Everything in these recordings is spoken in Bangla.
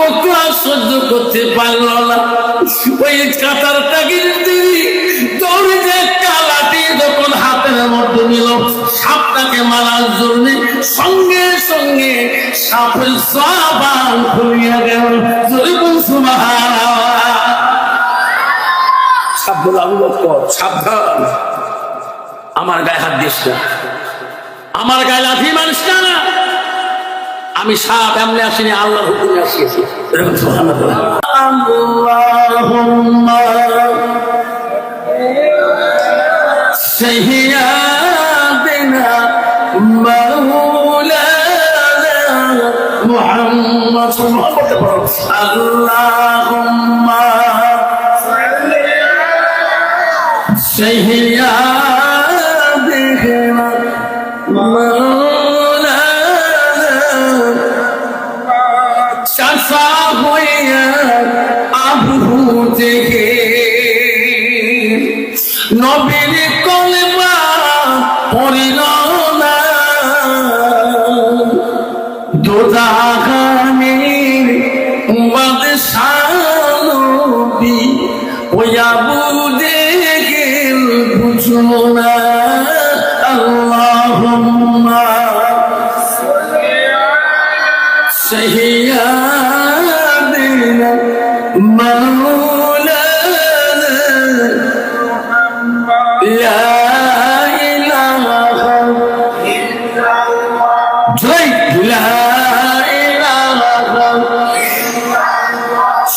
বকর আর সহ্য করতে পারল না। ওই কাতারটাকে দৌড়ে যে কালাটি যখন হাতের মধ্যে নিল সাপটাকে মারার জন্য, সঙ্গে সঙ্গে সাপের জবান খুলিয়া গেল। জোরে বল সুবহানাল্লাহ। সাপ বলে আবু বকর সাবধান, আমার গায়ে হাত দিস না, আমার গায়ে লাথি মারিস না। আমি সাপ এমনি আসিনি, আল্লাহর হুকুমে আসিয়েছি। আল্লাহুম্মা সাইয়্যিদিনা মাওলানা মুহাম্মদ আল্লাহুম্মা সাইয়্যিদিনা নবীর কলেমা পড়িল না, দোজাখানের বাদশাহ নবী ওই আবু জেহেল বুঝলো না। আল্লাহুম্মা সাইয়্যিদিনা মাওলানা লা ইলাহা ইল্লাল্লাহ, জয় লা ইলাহা ইল্লাল্লাহ,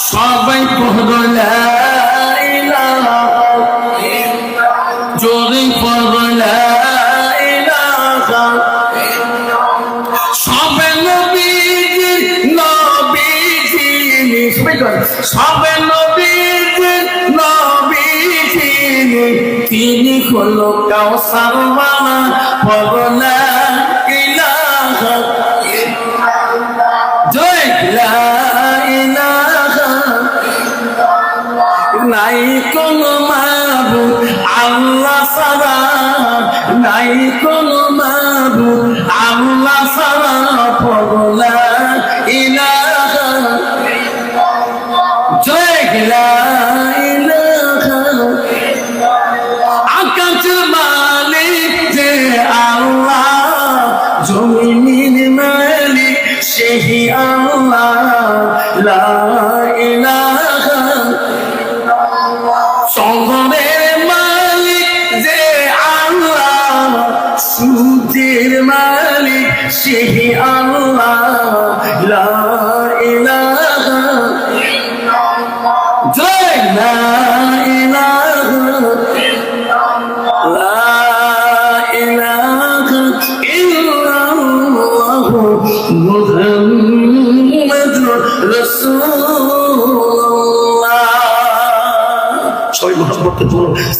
সবাই পড়ো লা ইলাহা ইল্লাল্লাহ, জোরে পড়ো লা ইলাহা ইল্লাল্লাহ, সবে নবীজি নবীজি সবে নবীজি নবীজি তিনি হলো কাউসারওয়ালা, পড়ো লা ইলাহা ইল্লাল্লাহ, জয় লা ইলাহা ইল্লাল্লাহ, নাই কোনো মাবুদ আল্লাহ ছাড়া, নাই কোনো মাবুদ আল্লাহ ছাড়া, পড়ো লা ইলাহা ইল্লাল্লাহ, জয় লা ইলাহা ইল্লাল্লাহ, আকাশের মালিক যে আল্লাহ, জমিনের মালিক সেই আল্লাহ, লা ইলাহা ইল্লাল্লাহ, শহরের মালিক যে আল্লাহ, সূর্যের মালিক সেই আল্লাহ, লা ইলাহা ইল্লাল্লাহ, জয় লা ইলাহা ইল্লাল্লাহ, লা ইলাহা ইল্লাল্লাহ মুহাম্মাদুর রাসূলুল্লাহ। সবাই মুহাম্মদ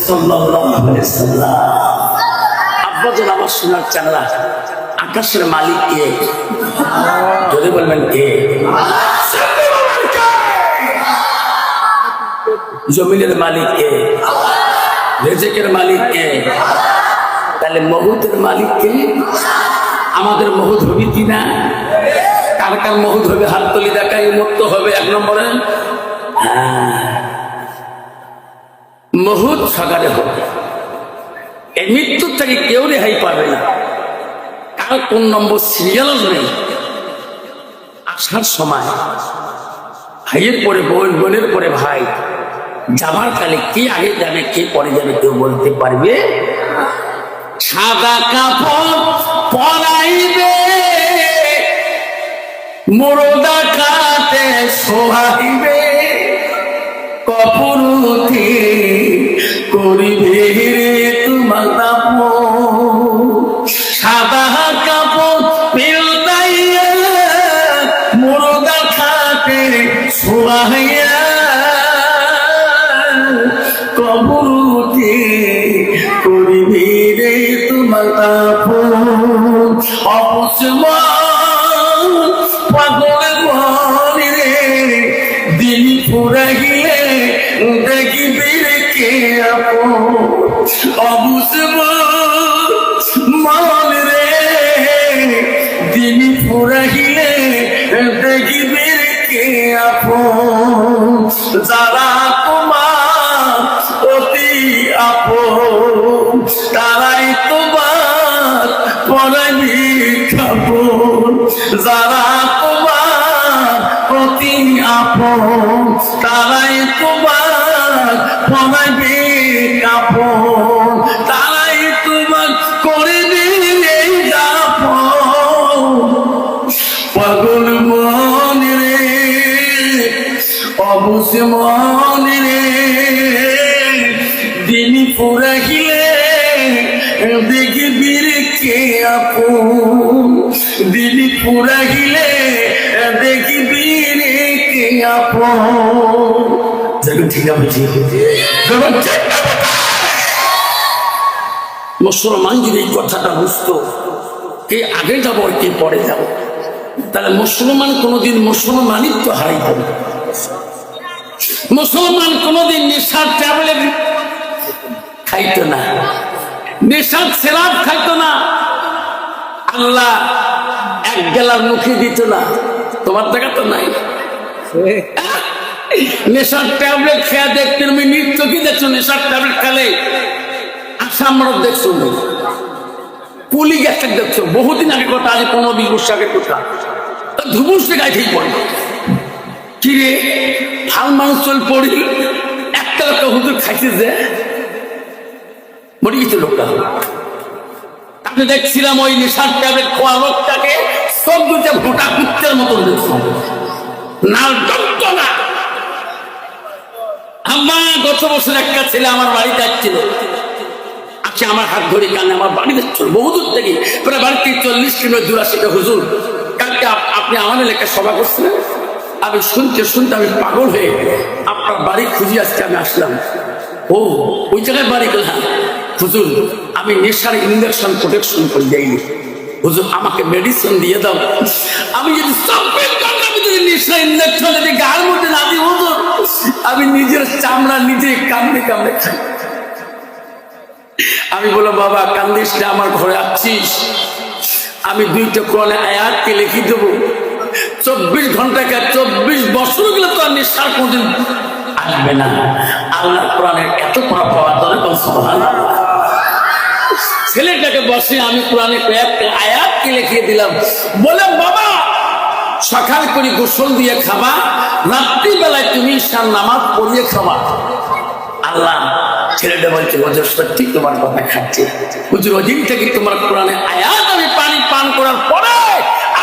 সাল্লাল্লাহু আলাইহি ওয়াসাল্লাম। আব্বাজান আমার সোনার চাঁদা, আকাশের মালিক কে? যদি বলবেন কে? জমিনের মালিক কে? রিজিকের মালিক কে? তাহলে মহুতের মালিক কে? আমাদের মহুত হবে কিনা? কার কার মহুত হবে? হাত তুলি দেখাই, মুক্ত হবে 1 নম্বরে। মহুত সকালে হবে, এই মৃত্যুর থেকে কেউ রেহাই পাবে না। কার কোন নম্বর সিরিয়াল নেই। আসার সময় ভাইয়ের পরে বোন, বোনের পরে ভাই, যাবার কালে কে আগে যাবে কে পরে যাবে কেউ বলতে পারবে? সাদা কাপড় পরাইবে, মুর্দা কাতে সোহাইবে, কপুরুতি করিবে তোমার দাপন। সাদা কাপড় পিলদাইয়া, মুর্দা খাতে সোহাইয়া, কবুরুতি করিবে রে তোমার দাপন। অপসমান পাগল মনে রে, দিল ফুরাইলে দেখিবে কে আপন। অবসমান রে, দিল ফুরাইলে দেখিবে কে পরাইবি কাপড়, যারা তোমার প্রতি আপন তারাই তোমার পরাইবি কাপড়, তারাই তোমার করিবি দাফন। পাগল মন রে অবুঝ মন রে, দিন পুরাইলে দেখবি রে কে আপন, দিন পুরাইলে দেখবি রে কে আপন। ঠিক আছে, মুসলমান যদি এই কথাটা বুঝতো, কে আগে যাবো আর কে পরে যাবো, তাহলে মুসলমান কোনোদিন মুসলমানিত্ব হারাইত না। মুসলমান কোনোদিন নেশার ট্যাবলেট খাইতো না, নেশার সেরাপ খাইতো না, আল্লাহ এক গেলার মুখে দিত না। তোমার দেখা তো নাই, নেশার ট্যাবলেট খেয়া দেখতে তুমি নৃত্য কি দেখছো? নেশার ট্যাবলেট খেলে আসামরত দেখছো, কুলি গ্যাসের দেখছো, বহুদিন আগে কথা, আজ 15-20 বছর আগের কথা। ধুবুস গায়ে ঠিক পড়ে কি রে, ভাল মানুষ চল পড়ি একটা লোকটা হুজুর খাইছে যে মরে গেছে লোকটা। আমি দেখছিলাম ওই নেশার ট্যাবলেট খোয়া লোকটাকে সব দুটা ভোটা কুত্তের মতন দেখছিলাম, নাল ডক্ত না। আমার গত বছর একটা ছেলে আমার বাড়িতে আসছিল, আচ্ছা আমার হাত ধরে কানে আমার বাড়িতে চল, বহুদূর থেকে প্রায় বাড়ি থেকে 40 কিলোমিটার দূর আসে। হুজুর কালকে আপনি আমাদের এলাকায় সভা করছিলেন, আমি শুনতে শুনতে আমি পাগল হয়ে আপনার বাড়ি খুঁজে আজকে আমি আসলাম। ও ওই জায়গায় বাড়ি করলাম। হুজুর আমি নেশার ইঞ্জেকশন প্রোটেকশন করে যাইনি, হুজুর আমাকে মেডিসিন দিয়ে দাও। আমি যদি নেশার ইঞ্জেকশন যদি গায়ের মধ্যে না দিই হুজুর, আমি নিজের চামড়া নিজে কামড়ে কামড়ে খাই। আমি বলো বাবা কান্দিস না, আমার ঘরে আসছিস, আমি 2টা কোরআনের আয়াতকে লিখে দেবো। 24 ঘন্টাকে 24 বছর গেলে তো আর নেশার কোনদিন আসবে না। আল্লাহ কোরআনের এত পড়া পাওয়ার দরে ছেলেটাকে বসে আমি কোরআনের কয়েকটা আয়াতকে লিখিয়ে দিলাম। বলে বাবা সকাল করে গোসল দিয়ে খাবা, রাত্রিবেলায় তুমি ঈশার নামাজ পড়িয়ে খাবা। আল্লাহ ছেলেটা বলছে হুজুর সত্যি তোমার কথা খাচ্ছে, হুজুর ওদিন থেকে তোমার কোরআনে আয়াত আমি পানি পান করার পরে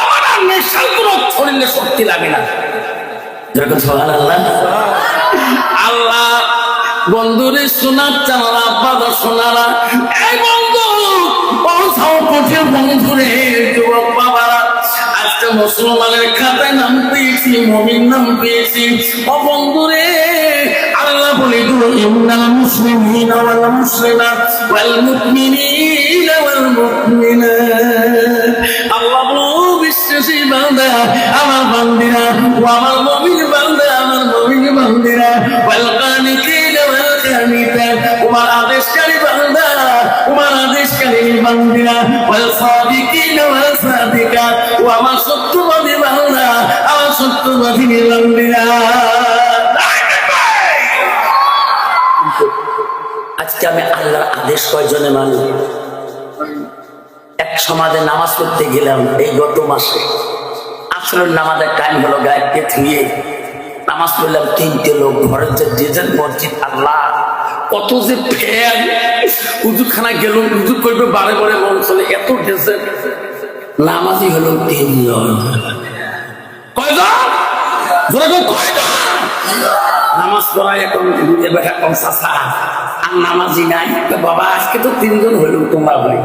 আমার আর নেশার কোনো শরীরে শক্তি লাগে না। সুবহানাল্লাহ। আল্লাহ বন্ধুরে শোনার চালারা বাবা শোনারা, এই বন্ধু কঠিন বন্ধুরে যুবক বাবারা, আজকে মুসলমানের খাতায় নাম পেয়েছি, মুমিন নাম পেয়েছি। ও বন্ধুরে আল্লাহ বলে দিল ইন্নাল মুসলিমিনা ওয়াল মুসলিমাত ওয়াল মুমিনিনা ওয়াল মুমিনাত। আল্লাহ বিশ্বাসী বান্দা আমার বান্দিরা, ও আমার মুমিন বান্দা আমার মুমিন বান্দিরা, ওয়াল কানিতিনা ওয়াল কানিতাত, তোমার আদেশকারী বান্দা তোমার আদেশকারী বান্দিরা, ওয়াল সাদিকিনা ওয়াল সাদিকাত, ও আমার সত্যবাদী বান্দা আমার সত্যবাদী বান্দিরা। আজকে আমি আল্লাহর আদেশ কয়জনে মানি? এক সমাজে নামাজ পড়তে গেলাম এই গত মাসে, আসরের নামাজের টাইম হলো, গায়েকে ধুয়ে নামাজ পড়লাম। 3টে লোক ঘরের যে যার মসজিদ, আল্লাহ কত যে ফ্যান, উজুখানা গেল উজু করবে বারে বারে মন চলে, এত ডেসে নামাজি হলো 3 জন। নামাজ পড়ায় এখন এখন চাষা আর নামাজি নাই। বাবা আজকে তো 3 জন হইল তোমরা ভাই।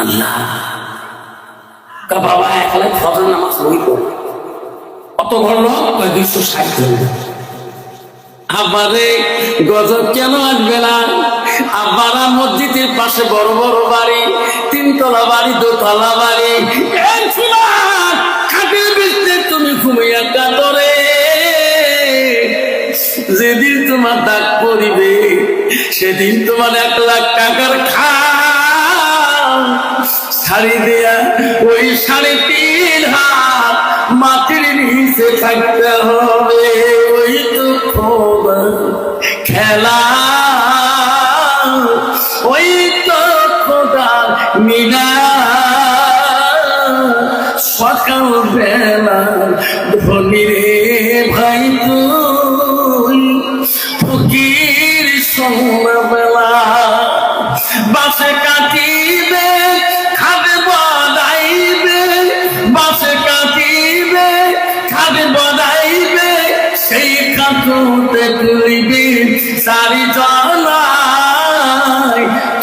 আল্লাহ বাবা এখানে ফজর নামাজ বইব কত ঘন্টা? 260 ঘন্টা। আবারে গজব কেন আসবে না? আবারা মসজিদের পাশে বড় বড় বাড়ি, 3 তলা বাড়ি 2 তলা বাড়ি, খাটের বিছতে তুমি ঘুমিয়ে কাতরে। যেদিন তোমার ডাক পড়িবে সেদিন তোমার 1 লাখ টাকার খাম ছাড়ি দেয়া ওই 3.5 হাত মাটির নিচে থাকতে হবে। ওই তো খেলা, ওই তো খোদার সকাল বেলা ধনী রে ভাই তুই ফকির সন্ধ্যাবেলা বাসে কাটিবে খাবে বদাইবে বাসে কাটিবে খাবে বদাইবে সেই কাকুতে তুলিবে সারি জলাই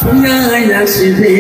তুই আসবে